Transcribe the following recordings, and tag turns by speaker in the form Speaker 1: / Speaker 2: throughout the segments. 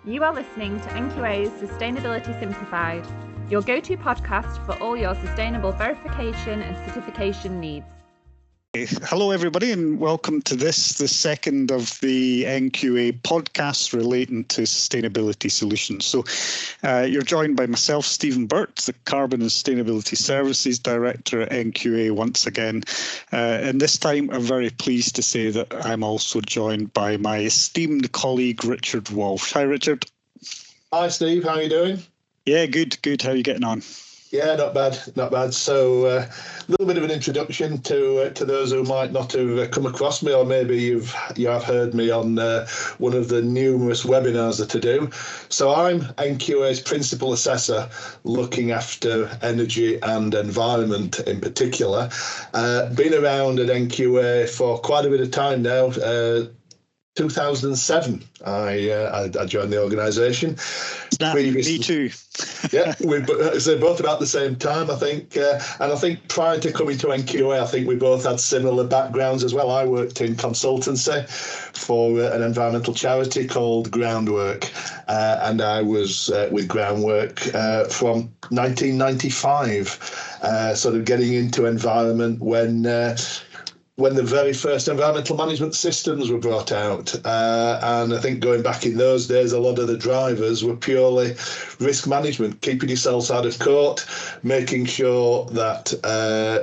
Speaker 1: You are listening to NQA's Sustainability Simplified, your go-to podcast for all your sustainable verification and certification needs.
Speaker 2: Hello, everybody, and welcome to the second of the NQA podcasts relating to sustainability solutions. So you're joined by myself, Stephen Burt, the Carbon and Sustainability Services Director at NQA once again. And this time, I'm very pleased to say that I'm also joined by my esteemed colleague, Richard Walsh. Hi, Richard.
Speaker 3: Hi, Steve. How are you doing?
Speaker 2: Yeah, good. How are you getting on?
Speaker 3: Yeah, not bad. So a little bit of an introduction to those who might not have come across me, or maybe you have heard me on one of the numerous webinars that I do. So I'm NQA's Principal Assessor, looking after energy and environment in particular. Been around at NQA for quite a bit of time now. 2007, I joined the organisation.
Speaker 2: Me too.
Speaker 3: Yeah, so both about the same time, I think. And I think prior to coming to NQA, I think we both had similar backgrounds as well. I worked in consultancy for an environmental charity called Groundwork, and I was with Groundwork from 1995, sort of getting into environment when the very first environmental management systems were brought out. And I think going back in those days, a lot of the drivers were purely risk management, keeping yourselves out of court, making sure that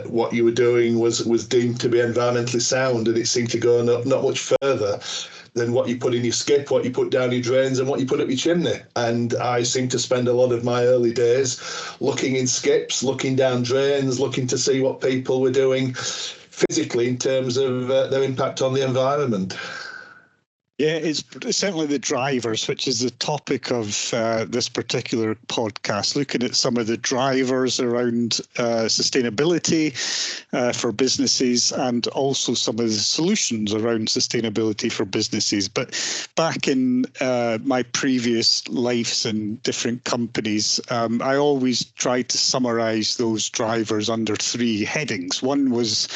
Speaker 3: what you were doing was deemed to be environmentally sound, and it seemed to go not much further than what you put in your skip, what you put down your drains, and what you put up your chimney. And I seem to spend a lot of my early days looking in skips, looking down drains, looking to see what people were doing physically in terms of their impact on the environment.
Speaker 2: Yeah, it's certainly the drivers, which is the topic of this particular podcast, looking at some of the drivers around sustainability for businesses, and also some of the solutions around sustainability for businesses. But back in my previous lives in different companies, I always tried to summarize those drivers under three headings. One was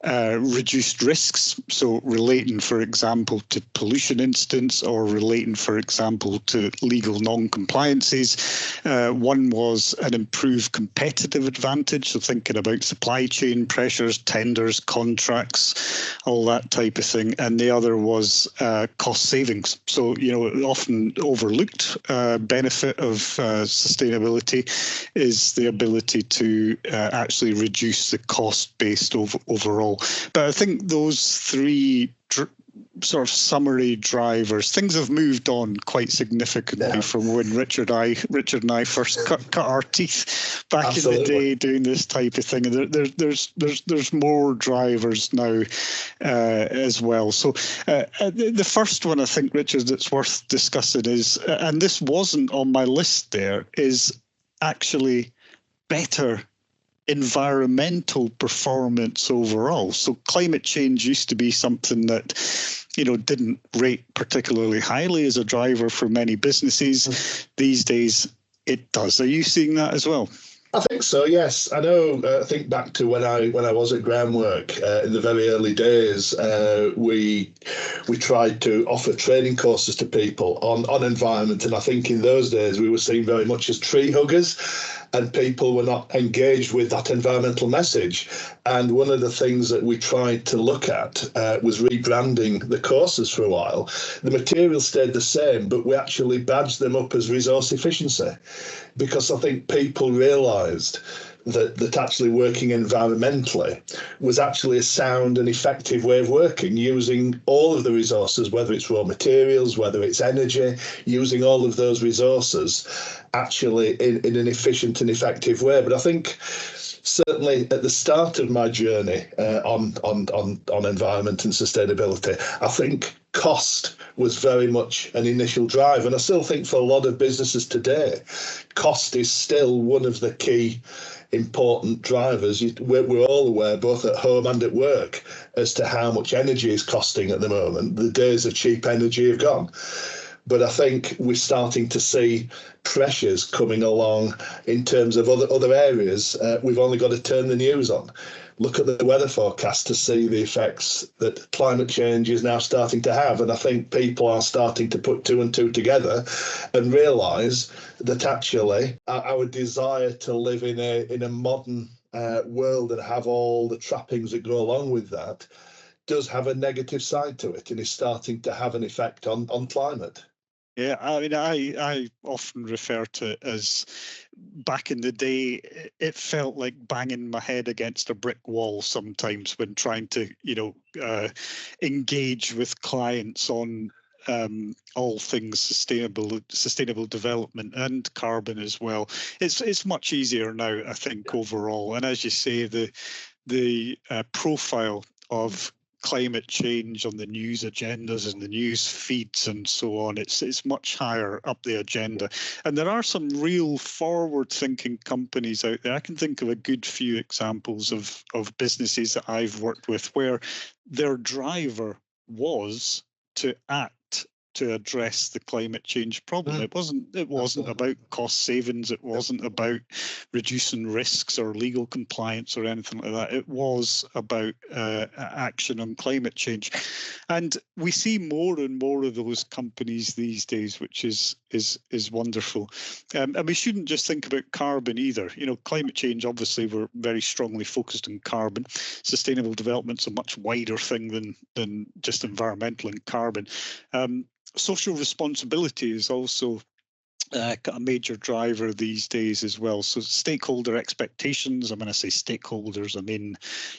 Speaker 2: reduced risks, so relating, for example, to pollution incidents, or relating, for example, to legal non-compliances. One was an improved competitive advantage, so thinking about supply chain pressures, tenders, contracts, all that type of thing. And the other was cost savings. So, often overlooked benefit of sustainability is the ability to actually reduce the cost based overall. But I think those three sort of summary drivers, things have moved on quite significantly from when Richard and I first cut our teeth back Absolutely. In the day doing this type of thing. And there's more drivers now as well. So the first one, I think, Richard, that's worth discussing is, and this wasn't on my list there, is actually better environmental performance overall. So climate change used to be something that, didn't rate particularly highly as a driver for many businesses. These days, it does. Are you seeing that as well?
Speaker 3: I think so, yes. I know. I think back to when I was at Groundwork in the very early days, we tried to offer training courses to people on environment, and I think in those days we were seen very much as tree huggers, and people were not engaged with that environmental message. And one of the things that we tried to look at was rebranding the courses for a while. The material stayed the same, but we actually badged them up as resource efficiency, because I think people realised that actually working environmentally was actually a sound and effective way of working, using all of the resources, whether it's raw materials, whether it's energy, using all of those resources actually in an efficient and effective way. But I think certainly at the start of my journey on environment and sustainability, I think cost was very much an initial drive. And I still think for a lot of businesses today, cost is still one of the key important drivers. We're all aware, both at home and at work, as to how much energy is costing at the moment. The days of cheap energy have gone. But I think we're starting to see pressures coming along in terms of other areas. We've only got to turn the news on. look at the weather forecast to see the effects that climate change is now starting to have. And I think people are starting to put two and two together and realise that actually our desire to live in a modern world and have all the trappings that go along with that does have a negative side to it and is starting to have an effect on climate.
Speaker 2: Yeah, I mean, I often refer to it as back in the day, it felt like banging my head against a brick wall sometimes when trying to, engage with clients on all things sustainable development and carbon as well. It's much easier now, I think, overall. And as you say, the profile of climate change on the news agendas and the news feeds and so on, it's much higher up the agenda. And there are some real forward-thinking companies out there. I can think of a good few examples of businesses that I've worked with where their driver was to act to address the climate change problem. It wasn't about cost savings. It wasn't about reducing risks or legal compliance or anything like that. It was about action on climate change. And we see more and more of those companies these days, which is wonderful. And we shouldn't just think about carbon either. Climate change, obviously, we're very strongly focused on carbon. Sustainable development's a much wider thing than just environmental and carbon. Social responsibility is also a major driver these days as well. So stakeholder expectations, when I say stakeholders, I mean,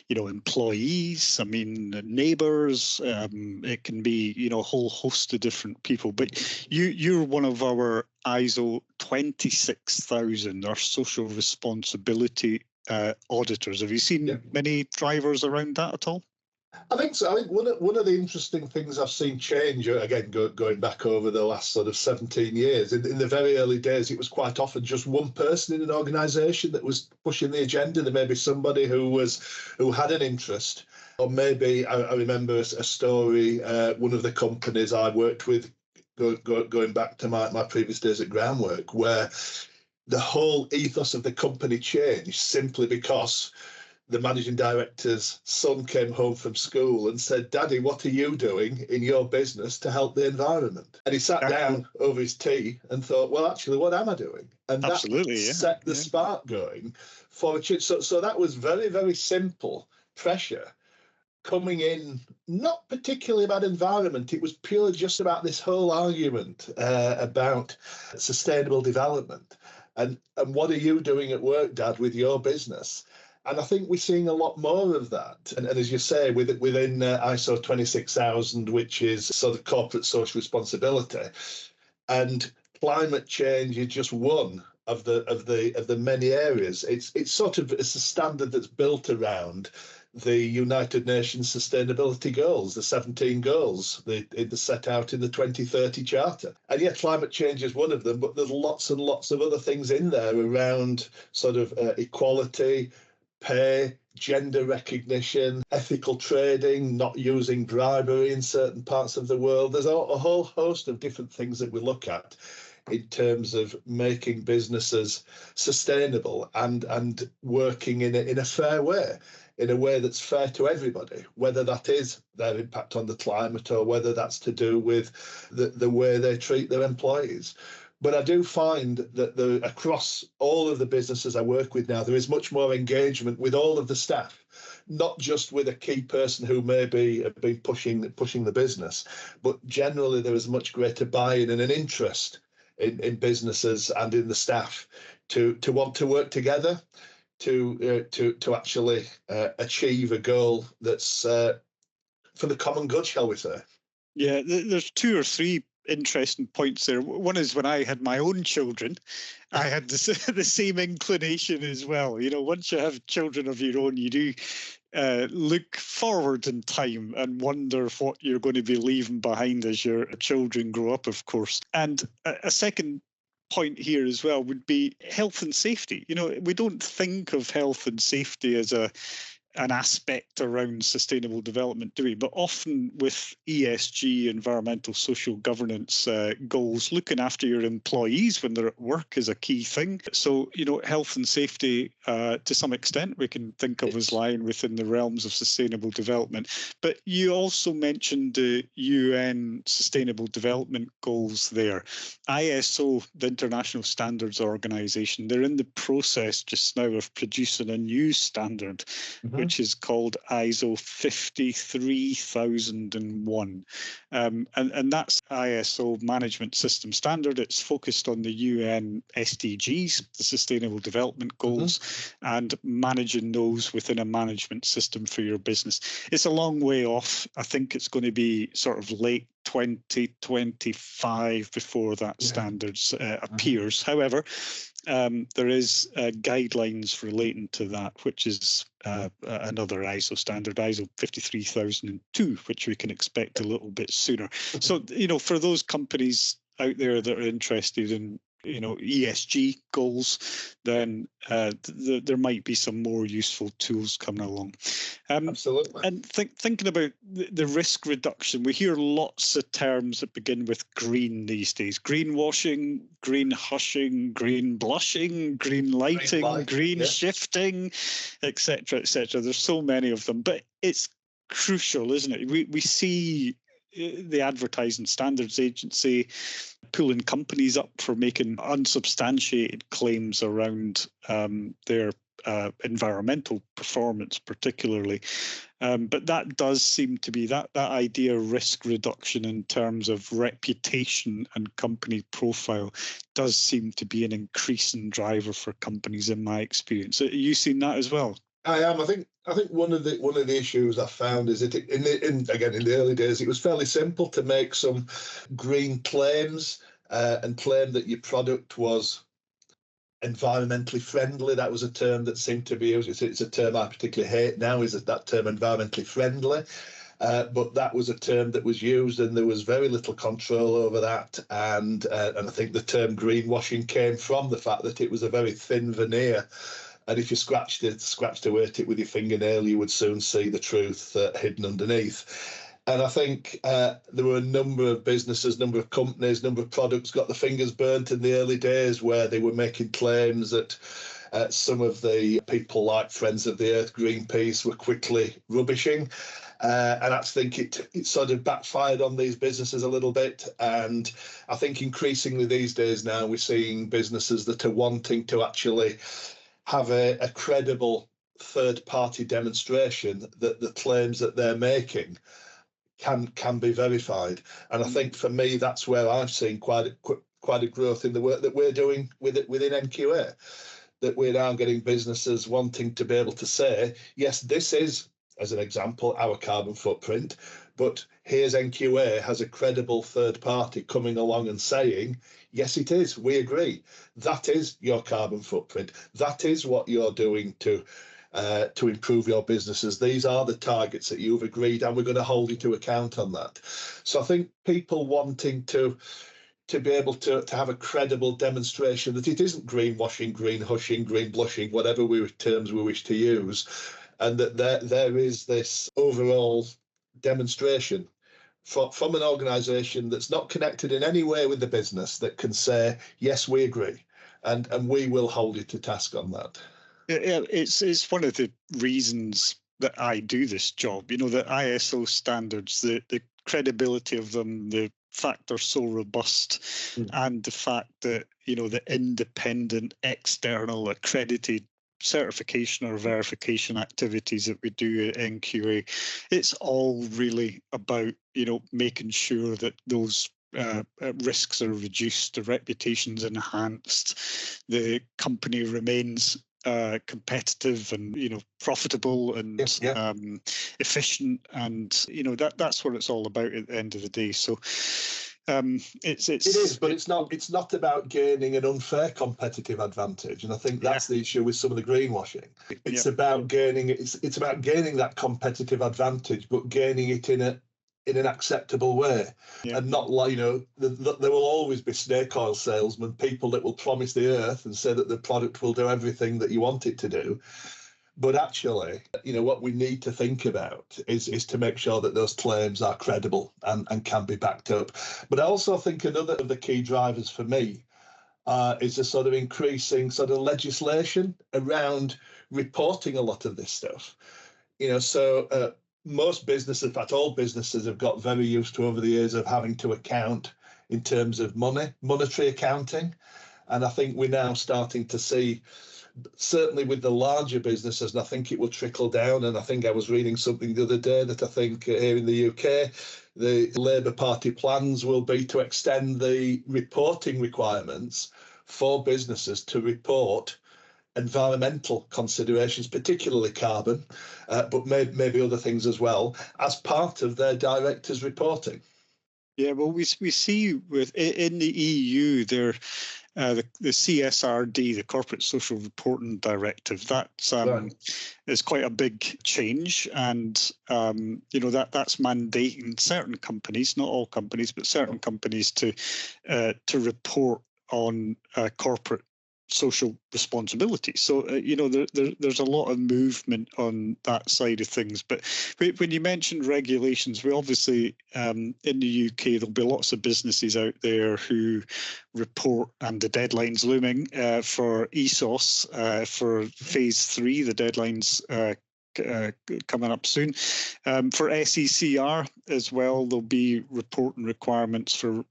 Speaker 2: employees, I mean, neighbours, it can be, a whole host of different people. But you're one of our ISO 26000, our social responsibility auditors. Have you seen many drivers around that at all?
Speaker 3: I think so. I think one of the interesting things I've seen change, again, going back over the last sort of 17 years, in the very early days, it was quite often just one person in an organisation that was pushing the agenda. There may be somebody who had an interest, or maybe I remember a story, one of the companies I worked with, going back to my previous days at Groundwork, where the whole ethos of the company changed simply because the managing director's son came home from school and said, "Daddy, what are you doing in your business to help the environment?" And he sat down over his tea and thought, well, actually, what am I doing? And that set the spark going for a change. So that was very, very simple pressure coming in, not particularly about environment. It was purely just about this whole argument about sustainable development. And what are you doing at work, Dad, with your business? And I think we're seeing a lot more of that. And as you say, within ISO 26000, which is sort of corporate social responsibility, and climate change is just one of the many areas. It's a standard that's built around the United Nations Sustainability Goals, the 17 goals that set out in the 2030 Charter. And yeah, climate change is one of them, but there's lots and lots of other things in there around sort of equality, pay, gender recognition, ethical trading, not using bribery in certain parts of the world. There's a whole host of different things that we look at in terms of making businesses sustainable and working in a fair way, in a way that's fair to everybody, whether that is their impact on the climate or whether that's to do with the way they treat their employees. But I do find that across all of the businesses I work with now, there is much more engagement with all of the staff, not just with a key person who maybe have been pushing the business, but generally there is much greater buy-in and an interest in businesses and in the staff to want to work together to actually achieve a goal that's for the common good, shall we say?
Speaker 2: Yeah, there's two or three interesting points there. One is when I had my own children, I had the same inclination as well. Once you have children of your own, you do look forward in time and wonder what you're going to be leaving behind as your children grow up, of course. And a second point here as well would be health and safety. We don't think of health and safety as a an aspect around sustainable development, do we? But often with ESG, environmental, social governance goals, looking after your employees when they're at work is a key thing. So, health and safety, to some extent, we can think of as lying within the realms of sustainable development. But you also mentioned the UN Sustainable Development Goals there. ISO, the International Standards Organization, they're in the process just now of producing a new standard, which is called ISO 53001. And that's ISO management system standard. It's focused on the UN SDGs, the Sustainable Development Goals, and managing those within a management system for your business. It's a long way off. I think it's going to be sort of late 2025 before that standards appears. However, there is guidelines relating to that, which is another ISO standard, ISO 53002, which we can expect a little bit sooner. So, for those companies out there that are interested in ESG goals, then there might be some more useful tools coming along.
Speaker 3: Absolutely.
Speaker 2: And thinking about the risk reduction, we hear lots of terms that begin with green these days: greenwashing, green hushing, green blushing, green lighting, green shifting, etc., etc. There's so many of them, but it's crucial, isn't it? We see the Advertising Standards Agency pulling companies up for making unsubstantiated claims around their environmental performance, particularly. But that does seem to be that idea of risk reduction in terms of reputation and company profile does seem to be an increasing driver for companies, in my experience. Are you seeing that as well?
Speaker 3: I am. I think one of the issues I found is that in the early days, it was fairly simple to make some green claims and claim that your product was environmentally friendly. That was a term that seemed to be used. It's a term I particularly hate now, is that term environmentally friendly. But that was a term that was used, and there was very little control over that. And I think the term greenwashing came from the fact that it was a very thin veneer. And if you scratched away at it with your fingernail, you would soon see the truth hidden underneath. And I think there were a number of businesses, number of companies, number of products got the fingers burnt in the early days where they were making claims that some of the people like Friends of the Earth, Greenpeace, were quickly rubbishing. And I think it sort of backfired on these businesses a little bit. And I think increasingly these days now we're seeing businesses that are wanting to actually have a credible third-party demonstration that the claims that they're making can be verified. And I think for me, that's where I've seen quite a growth in the work that we're doing within NQA, that we're now getting businesses wanting to be able to say, yes, this is, as an example, our carbon footprint, but here's NQA has a credible third party coming along and saying, yes, it is, we agree. That is your carbon footprint. That is what you're doing to improve your businesses. These are the targets that you've agreed, and we're going to hold you to account on that. So I think people wanting to be able to have a credible demonstration that it isn't greenwashing, green hushing, green blushing, whatever terms we wish to use, and that there is this overall demonstration from an organisation that's not connected in any way with the business that can say, yes, we agree, and we will hold you to task on that.
Speaker 2: Yeah, it's one of the reasons that I do this job. The ISO standards, the credibility of them, the fact they're so robust, and the fact that the independent, external, accredited certification or verification activities that we do at NQA, it's all really about making sure that those risks are reduced, the reputation's enhanced, the company remains competitive and profitable and efficient, and that's what it's all about at the end of the day. So it is,
Speaker 3: but it's not about gaining an unfair competitive advantage, and I think that's the issue with some of the greenwashing. It's about gaining that competitive advantage, but gaining it in an acceptable way, and not like there will always be snake oil salesmen, people that will promise the earth and say that the product will do everything that you want it to do, But actually, what we need to think about is to make sure that those claims are credible and can be backed up. But I also think another of the key drivers for me is the sort of increasing sort of legislation around reporting a lot of this stuff. Most businesses, in fact, all businesses have got very used to over the years of having to account in terms of monetary accounting. And I think we're now starting to see, certainly with the larger businesses, and I think it will trickle down. And I think I was reading something the other day that I think here in the UK, the Labour Party plans will be to extend the reporting requirements for businesses to report environmental considerations, particularly carbon, but maybe other things as well, as part of their directors' reporting.
Speaker 2: Yeah, well, we see in the EU, the CSRD, the Corporate Social Reporting Directive, that's is quite a big change, and that's mandating certain companies, not all companies, but certain companies to report on corporate social responsibility. So, there's a lot of movement on that side of things. But when you mentioned regulations, we obviously, in the UK, there'll be lots of businesses out there who report, and the deadline's looming for ESOS, for phase 3, the deadline's coming up soon. For SECR as well, there'll be reporting requirements for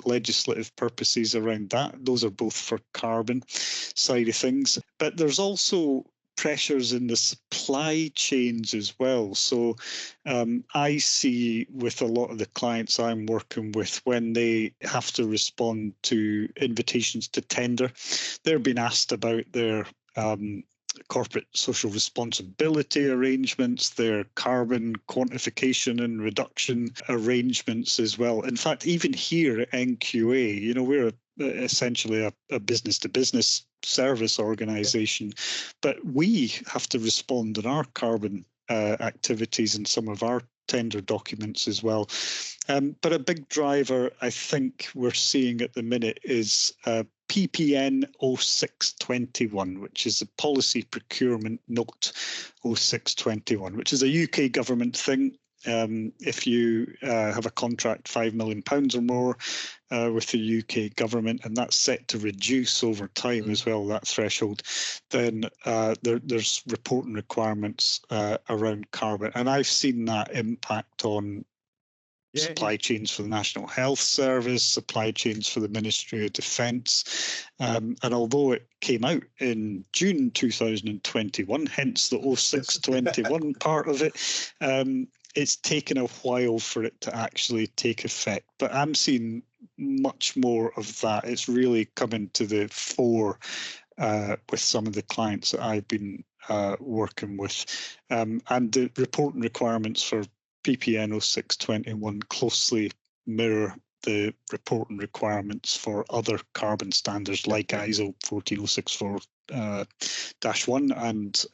Speaker 2: legislative purposes around that. Those are both for carbon side of things. But there's also pressures in the supply chains as well. So I see with a lot of the clients I'm working with, when they have to respond to invitations to tender, they're being asked about their corporate social responsibility arrangements, their carbon quantification and reduction arrangements as well. In fact, even here at NQA, we're essentially a business-to-business service organisation, but we have to respond in our carbon activities and some of our tender documents as well. But a big driver I think we're seeing at the minute is PPN 0621, which is a Policy Procurement Note 0621, which is a UK government thing. If you have a contract £5 million or more with the UK government, and that's set to reduce over time as well, that threshold, then there's reporting requirements around carbon. And I've seen that impact on supply chains for the National Health Service, supply chains for the Ministry of Defence. And although it came out in June 2021, hence the 0621 part of it, it's taken a while for it to actually take effect. But I'm seeing much more of that. It's really coming to the fore with some of the clients that I've been working with. And the reporting requirements for PPN 0621 closely mirror the reporting requirements for other carbon standards like ISO 14064-1 and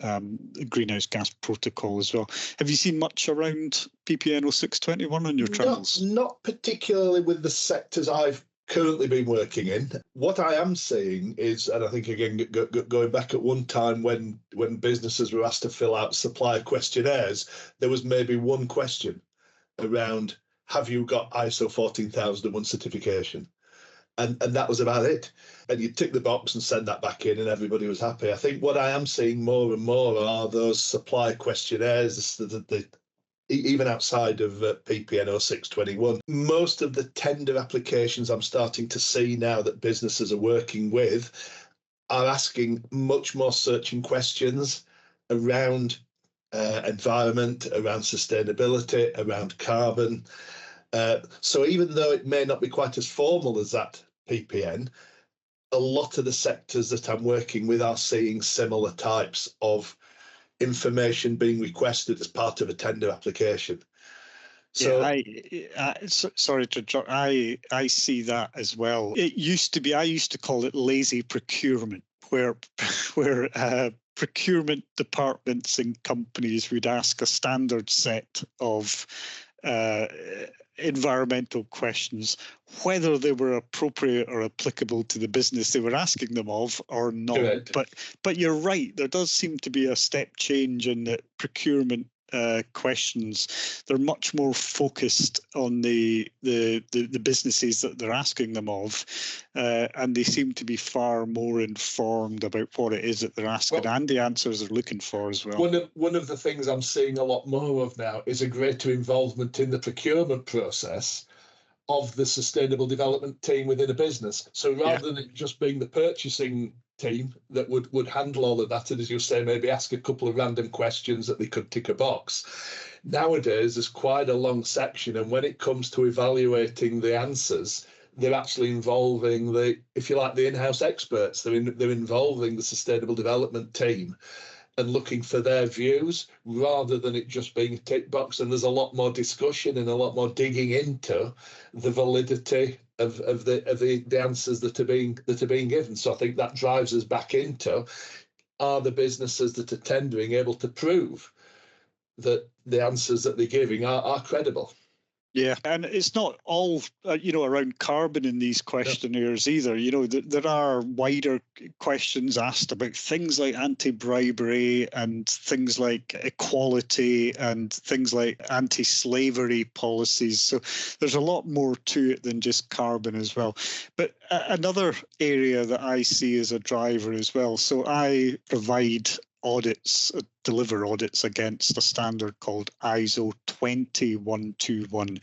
Speaker 2: the Greenhouse Gas Protocol as well. Have you seen much around PPN 0621 on your travels?
Speaker 3: Not particularly with the sectors I've currently been working in. What I am seeing is, and I think again going back at one time when businesses were asked to fill out supplier questionnaires, there was maybe one question around, have you got ISO 14001 certification? And that was about it. And you tick the box and send that back in and everybody was happy. I think what I am seeing more and more are those supplier questionnaires, even outside of PPN 0621. Most of the tender applications I'm starting to see now that businesses are working with are asking much more searching questions around environment, around sustainability, around carbon. So even though it may not be quite as formal as that PPN, a lot of the sectors that I'm working with are seeing similar types of information being requested as part of a tender application. So
Speaker 2: sorry to interrupt. I see that as well. It used to be, I used to call it lazy procurement, where procurement departments and companies would ask a standard set of environmental questions, whether they were appropriate or applicable to the business they were asking them of or not.
Speaker 3: Correct.
Speaker 2: But you're right, there does seem to be a step change in the procurement questions. They're much more focused on the businesses that they're asking them of, and they seem to be far more informed about what it is that they're asking and the answers they're looking for as well.
Speaker 3: One of the things I'm seeing a lot more of now is a greater involvement in the procurement process of the sustainable development team within a business. So rather than it just being the purchasing team that would handle all of that, and as you say, maybe ask a couple of random questions that they could tick a box. Nowadays, there's quite a long section, and when it comes to evaluating the answers, they're actually involving the in-house experts. They're involving the sustainable development team and looking for their views rather than it just being a tick box. And there's a lot more discussion and a lot more digging into the validity of the answers that are being given. So I think that drives us back into, are the businesses that are tendering able to prove that the answers that they're giving are credible?
Speaker 2: Yeah, and it's not all, around carbon in these questionnaires either. There are wider questions asked about things like anti-bribery and things like equality and things like anti-slavery policies. So there's a lot more to it than just carbon as well. But another area that I see as a driver as well. So I provide deliver audits against a standard called ISO 20121,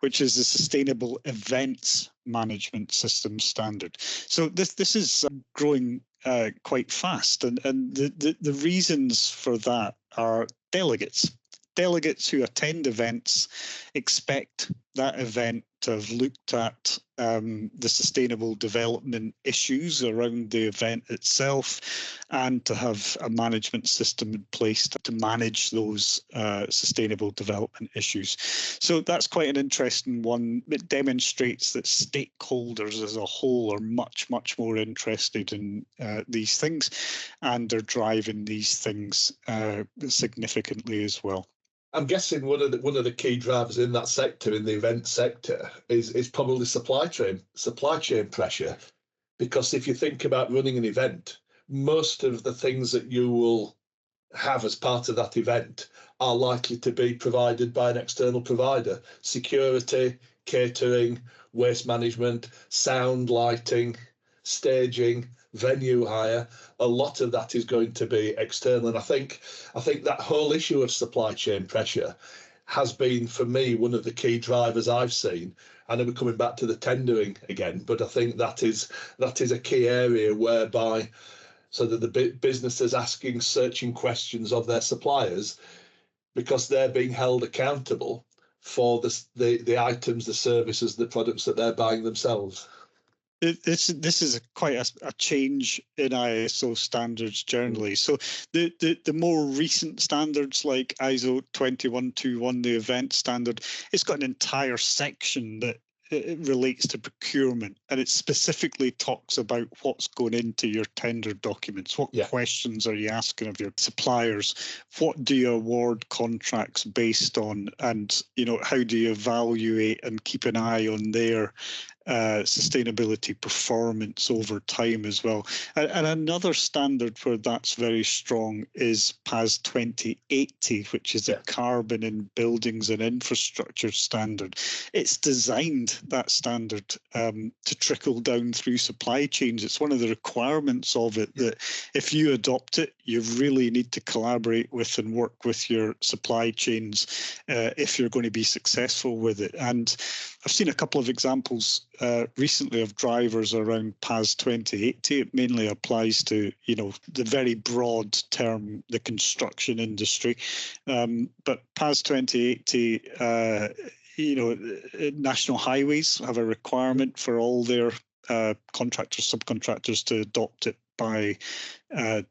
Speaker 2: which is the Sustainable Events Management System standard. So this is growing quite fast, and the reasons for that are delegates. Delegates who attend events expect that event to have looked at the sustainable development issues around the event itself, and to have a management system in place to manage those sustainable development issues. So that's quite an interesting one. It demonstrates that stakeholders as a whole are much, much more interested in these things, and they're driving these things significantly as well.
Speaker 3: I'm guessing one of the key drivers in that sector, in the event sector, is probably supply chain pressure. Because if you think about running an event, most of the things that you will have as part of that event are likely to be provided by an external provider. Security, catering, waste management, sound, lighting, staging, venue hire, a lot of that is going to be external. And I think that whole issue of supply chain pressure has been, for me, one of the key drivers I've seen. I know we're coming back to the tendering again, but I think that is a key area whereby, so that the businesses asking searching questions of their suppliers, because they're being held accountable for the items, the services, the products that they're buying themselves.
Speaker 2: This is quite a change in ISO standards generally. So the more recent standards like ISO 20121, the event standard, it's got an entire section that it relates to procurement, and it specifically talks about what's going into your tender documents. What questions are you asking of your suppliers? What do you award contracts based on? And how do you evaluate and keep an eye on their sustainability performance over time as well? And another standard where that's very strong is PAS 2080, which is a carbon in buildings and infrastructure standard. It's designed, that standard, to trickle down through supply chains. It's one of the requirements of it that if you adopt it, you really need to collaborate with and work with your supply chains if you're going to be successful with it. And I've seen a couple of examples recently of drivers around PAS 2080. It mainly applies to, the very broad term, the construction industry. But PAS 2080, national highways have a requirement for all their contractors, subcontractors to adopt it by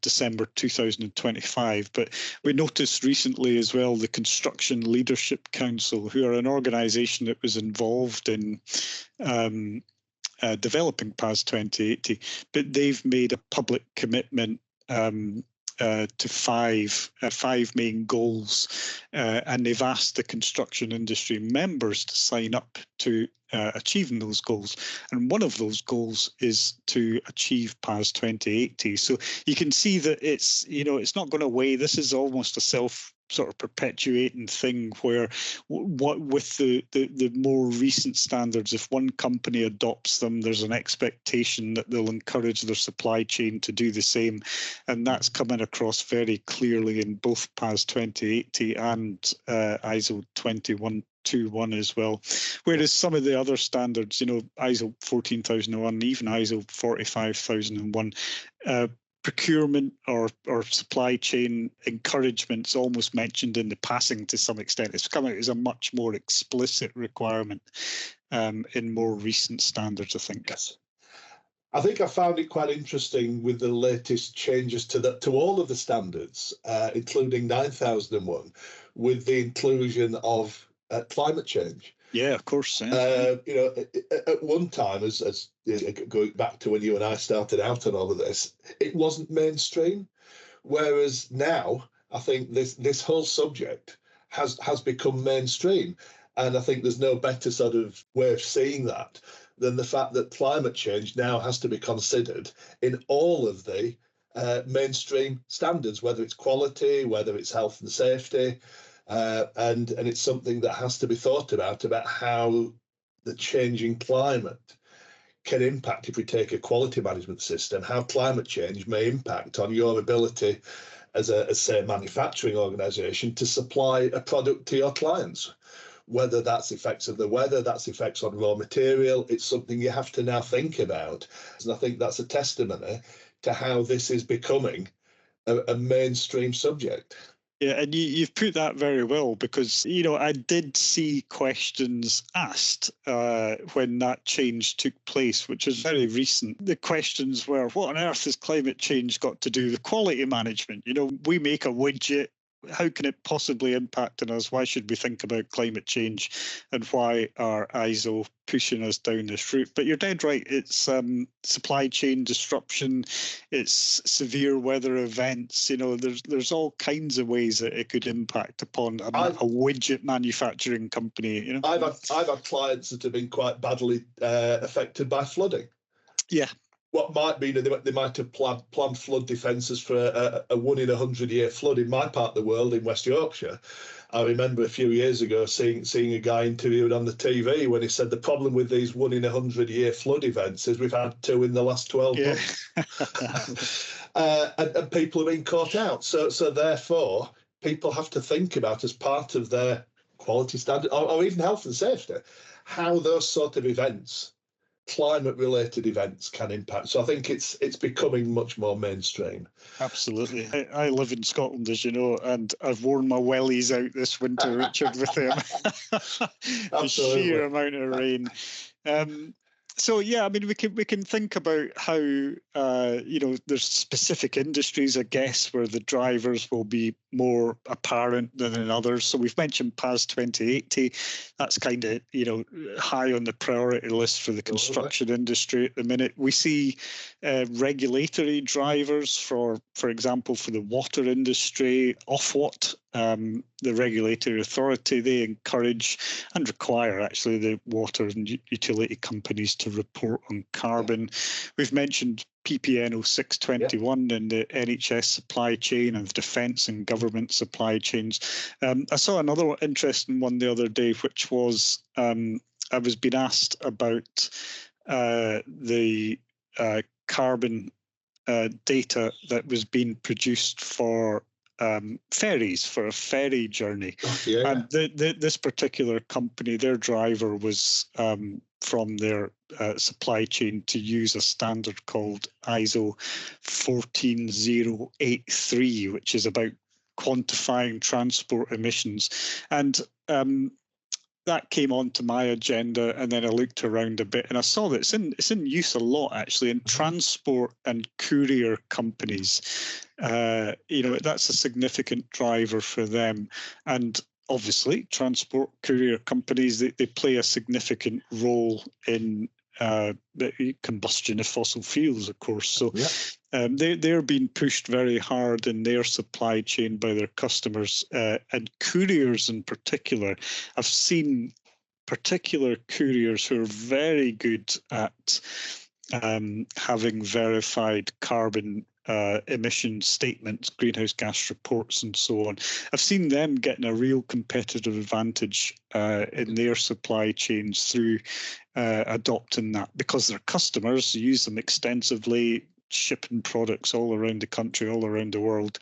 Speaker 2: December 2025. But we noticed recently as well the Construction Leadership Council, who are an organisation that was involved in developing PAS 2080, but they've made a public commitment to five main goals, and they've asked the construction industry members to sign up to achieving those goals. And one of those goals is to achieve PAS 2080. So you can see that it's not going away. This is almost a self sort of perpetuating thing where what with the more recent standards, if one company adopts them, there's an expectation that they'll encourage their supply chain to do the same. And that's coming across very clearly in both PAS 2080 and ISO 21221 as well. Whereas some of the other standards, ISO 14001, even ISO 45001, procurement or supply chain encouragement's almost mentioned in the passing to some extent. It's come out as a much more explicit requirement in more recent standards, I think.
Speaker 3: Yes. I think I found it quite interesting with the latest changes to all of the standards, including 9001, with the inclusion of climate change.
Speaker 2: Yeah, of course. Yeah.
Speaker 3: At one time, as going back to when you and I started out on all of this, it wasn't mainstream. Whereas now, I think this whole subject has become mainstream, and I think there's no better sort of way of seeing that than the fact that climate change now has to be considered in all of the mainstream standards, whether it's quality, whether it's health and safety. And it's something that has to be thought about how the changing climate can impact, if we take a quality management system, how climate change may impact on your ability as a manufacturing organisation to supply a product to your clients. Whether that's effects of the weather, that's effects on raw material, it's something you have to now think about. And I think that's a testimony to how this is becoming a mainstream subject.
Speaker 2: Yeah, and you've put that very well, because, I did see questions asked when that change took place, which is very recent. The questions were, what on earth has climate change got to do with quality management? We make a widget. How can it possibly impact on us? Why should we think about climate change? And why are ISO pushing us down this route? But you're dead right. It's supply chain disruption. It's severe weather events. There's all kinds of ways that it could impact upon a widget manufacturing company.
Speaker 3: I've had clients that have been quite badly affected by flooding.
Speaker 2: Yeah.
Speaker 3: What might mean that they might have planned flood defences for a 1 in 100-year flood in my part of the world in West Yorkshire. I remember a few years ago seeing a guy interviewed on the TV when he said the problem with these 1 in 100-year flood events is we've had 2 in the last 12 months. And people have been caught out. So therefore, people have to think about, as part of their quality standard or even health and safety, how those sort of events, climate-related events, can impact. So I think it's becoming much more mainstream.
Speaker 2: Absolutely. I live in Scotland, as you know, and I've worn my wellies out this winter, Richard, with them. The sheer amount of rain. So yeah, I mean, we can think about how there's specific industries, I guess, where the drivers will be more apparent than in others. So we've mentioned PAS 2080. That's kind of high on the priority list for the construction industry at the minute. We see regulatory drivers for example, for the water industry. Ofwat, the regulatory authority, they encourage and require actually the water and utility companies to report on carbon. We've mentioned PPN 0621 in the NHS supply chain and the defence and government supply chains. I saw another interesting one the other day, which was I was being asked about the carbon data that was being produced for ferries, for a ferry journey. And this particular company, their driver was from their supply chain to use a standard called ISO 14083, which is about quantifying transport emissions. And that came onto my agenda, and then I looked around a bit and I saw that it's in use a lot actually in transport and courier companies. That's a significant driver for them. And obviously, transport courier companies, they play a significant role in the combustion of fossil fuels, of course. So They're being pushed very hard in their supply chain by their customers, and couriers in particular. I've seen particular couriers who are very good at having verified carbon emission statements, greenhouse gas reports, and so on. I've seen them getting a real competitive advantage in their supply chains through adopting that, because their customers use them extensively, shipping products all around the country, all around the world.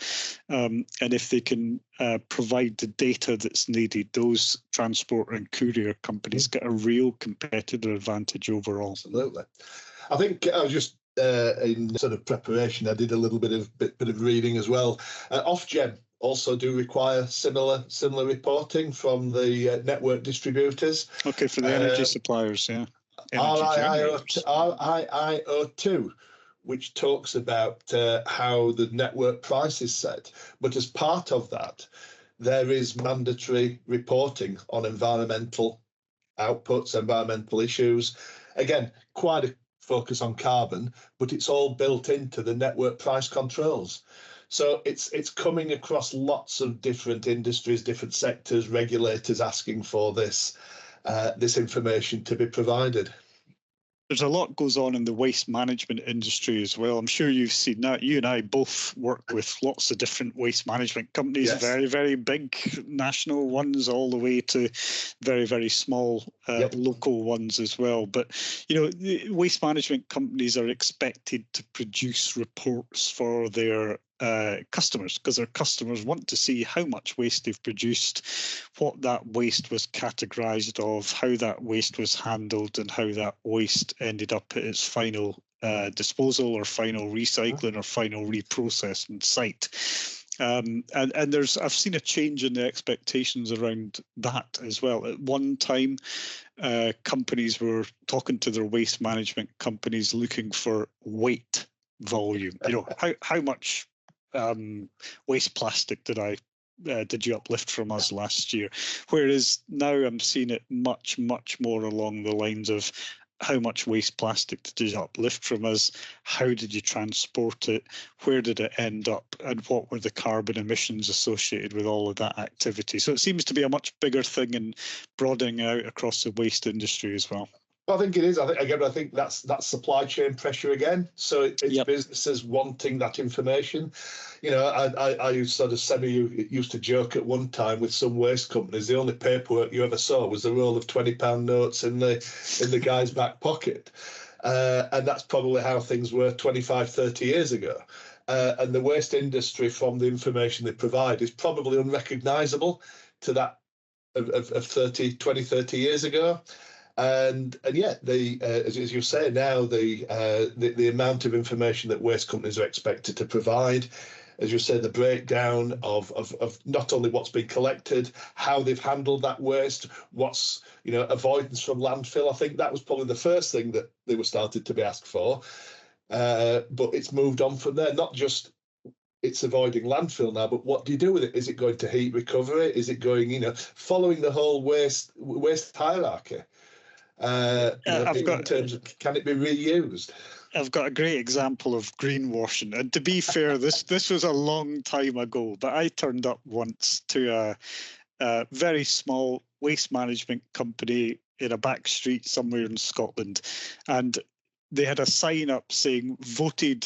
Speaker 2: And if they can provide the data that's needed, those transport and courier companies get a real competitive advantage overall.
Speaker 3: Absolutely. I think I was just in sort of preparation, I did a little bit of reading as well. Ofgem also do require similar reporting from the network distributors.
Speaker 2: Okay, for the energy suppliers, yeah.
Speaker 3: RIIO2, which talks about how the network price is set. But as part of that, there is mandatory reporting on environmental outputs, environmental issues. Again, quite a focus on carbon, but it's all built into the network price controls. So it's coming across lots of different industries, different sectors, regulators asking for this information to be provided.
Speaker 2: There's a lot goes on in the waste management industry as well. I'm sure you've seen that. You and I both work with lots of different waste management companies, yes. Very, very big national ones, all the way to very, very small local ones as well. But, the waste management companies are expected to produce reports for their customers, because their customers want to see how much waste they've produced, what that waste was categorized of, how that waste was handled, and how that waste ended up at its final disposal or final recycling or final reprocessing site. And I've seen a change in the expectations around that as well. At one time, companies were talking to their waste management companies looking for weight volume. How much waste plastic did you uplift from us last year? Whereas now I'm seeing it much, much more along the lines of how much waste plastic did you uplift from us? How did you transport it? Where did it end up? And what were the carbon emissions associated with all of that activity? So it seems to be a much bigger thing and broadening out across the waste industry as well.
Speaker 3: I think it is. I think that's supply chain pressure again. So it's businesses wanting that information. I sort of used to joke at one time with some waste companies. The only paperwork you ever saw was the roll of £20 notes in the guy's back pocket, and that's probably how things were 25, 30 years ago. And the waste industry, from the information they provide, is probably unrecognisable to that of 20, 30 years ago. And yet, as you say now, the amount of information that waste companies are expected to provide, as you say, the breakdown of not only what's been collected, how they've handled that waste, what's avoidance from landfill. I think that was probably the first thing that they were started to be asked for, but it's moved on from there. Not just it's avoiding landfill now, but what do you do with it? Is it going to heat recovery? Is it going, following the whole waste hierarchy? In terms of, can it be reused?
Speaker 2: I've got a great example of greenwashing, and to be fair, this was a long time ago, but I turned up once to a very small waste management company in a back street somewhere in Scotland, and they had a sign up saying voted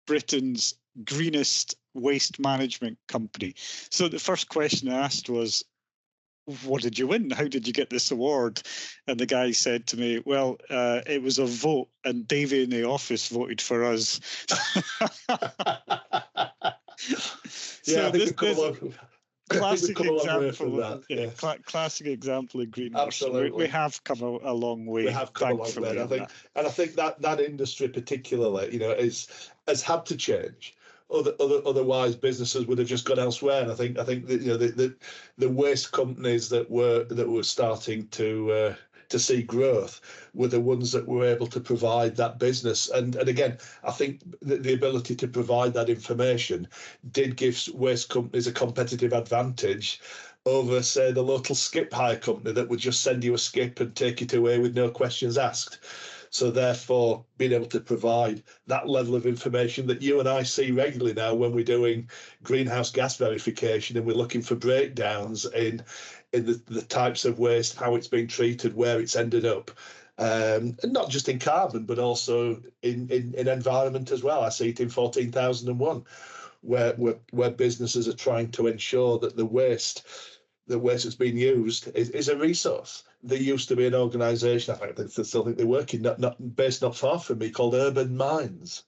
Speaker 2: Britain's greenest waste management company. So the first question I asked was, what did you win? How did you get this award? And the guy said to me, well, it was a vote, and Davey in the office voted for us. Classic example of classic example of greenwashing.
Speaker 3: Absolutely.
Speaker 2: We have come a long way.
Speaker 3: We have come a long way. I think that industry particularly, has had to change. Otherwise, businesses would have just gone elsewhere. And I think that, the waste companies that were starting to see growth were the ones that were able to provide that business. And again, I think the ability to provide that information did give waste companies a competitive advantage over, say, the local skip hire company that would just send you a skip and take it away with no questions asked. So therefore, being able to provide that level of information that you and I see regularly now when we're doing greenhouse gas verification and we're looking for breakdowns in the types of waste, how it's been treated, where it's ended up. And not just in carbon, but also in environment as well. I see it in 14,001, where businesses are trying to ensure that the waste that's being used is a resource. There used to be an organisation, I still think they're working, based not far from me, called Urban Mines.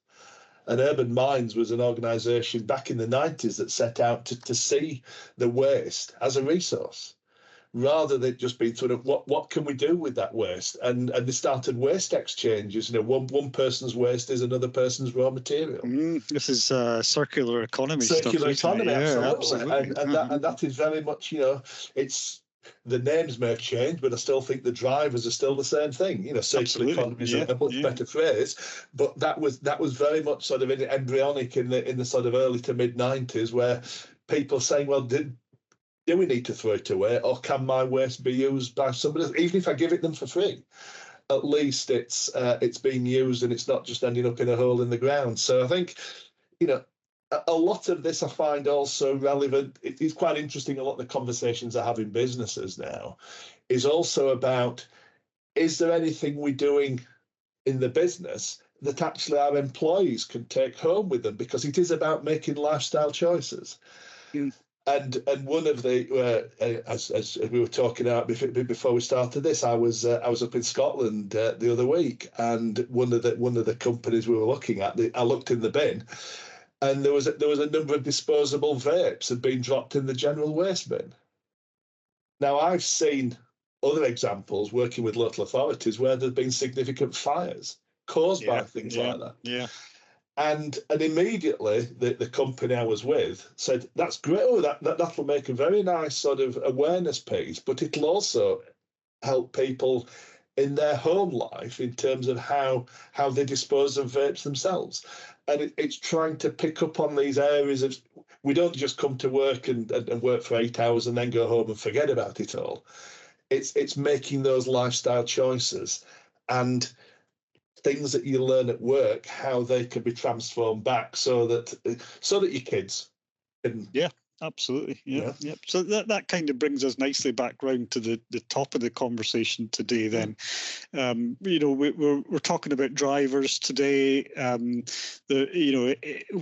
Speaker 3: And Urban Mines was an organisation back in the 90s that set out to see the waste as a resource, rather than just being sort of what can we do with that waste, and they started waste exchanges. One person's waste is another person's raw material.
Speaker 2: This is circular economy
Speaker 3: circular
Speaker 2: stuff,
Speaker 3: economy,
Speaker 2: yeah,
Speaker 3: absolutely. And that is very much, it's the names may have changed, but I still think the drivers are still the same thing. Circular economy is a much better phrase, but that was very much sort of embryonic in the sort of early to mid 90s, where people saying, well, do we need to throw it away, or can my waste be used by somebody else? Even if I give it them for free, at least it's being used and it's not just ending up in a hole in the ground. So I think, a lot of this I find also relevant. It's quite interesting. A lot of the conversations I have in businesses now is also about, is there anything we're doing in the business that actually our employees can take home with them? Because it is about making lifestyle choices. And one of the as we were talking about before we started this, I was up in Scotland the other week, and one of the companies we were looking at, I looked in the bin, and there was a number of disposable vapes had been dropped in the general waste bin. Now, I've seen other examples working with local authorities where there's been significant fires caused by things like that.
Speaker 2: Yeah.
Speaker 3: And immediately the company I was with said, that's great. Oh, that'll make a very nice sort of awareness piece, but it'll also help people in their home life in terms of how they dispose of vapes themselves. And it's trying to pick up on these areas of, we don't just come to work and work for 8 hours and then go home and forget about it all. It's making those lifestyle choices and things that you learn at work, how they can be transformed back so that your kids can.
Speaker 2: Yeah, absolutely. Yeah. So that kind of brings us nicely back round to the top of the conversation today then. We're talking about drivers today.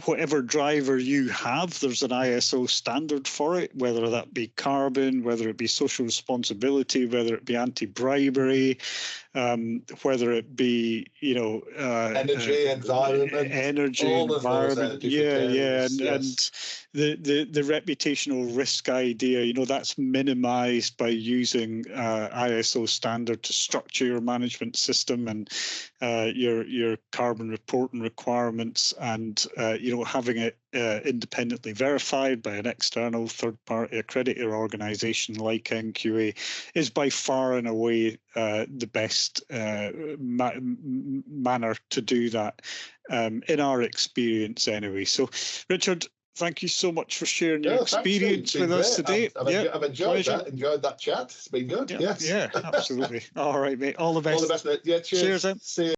Speaker 2: Whatever driver you have, there's an ISO standard for it, whether that be carbon, whether it be social responsibility, whether it be anti-bribery, whether it be
Speaker 3: energy, environment,
Speaker 2: environment, and the reputational risk idea, that's minimized by using ISO standard to structure your management system and your carbon reporting requirements, and having it independently verified by an external third-party accreditor organization like NQA is by far and away the best manner to do that, in our experience anyway. So, Richard, thank you so much for sharing your experience with us today.
Speaker 3: I've enjoyed that chat. It's been good. Yes.
Speaker 2: Yeah, absolutely. All right, mate. All the best.
Speaker 3: All the best, mate. Yeah, cheers.
Speaker 2: Cheers, then.
Speaker 3: See you.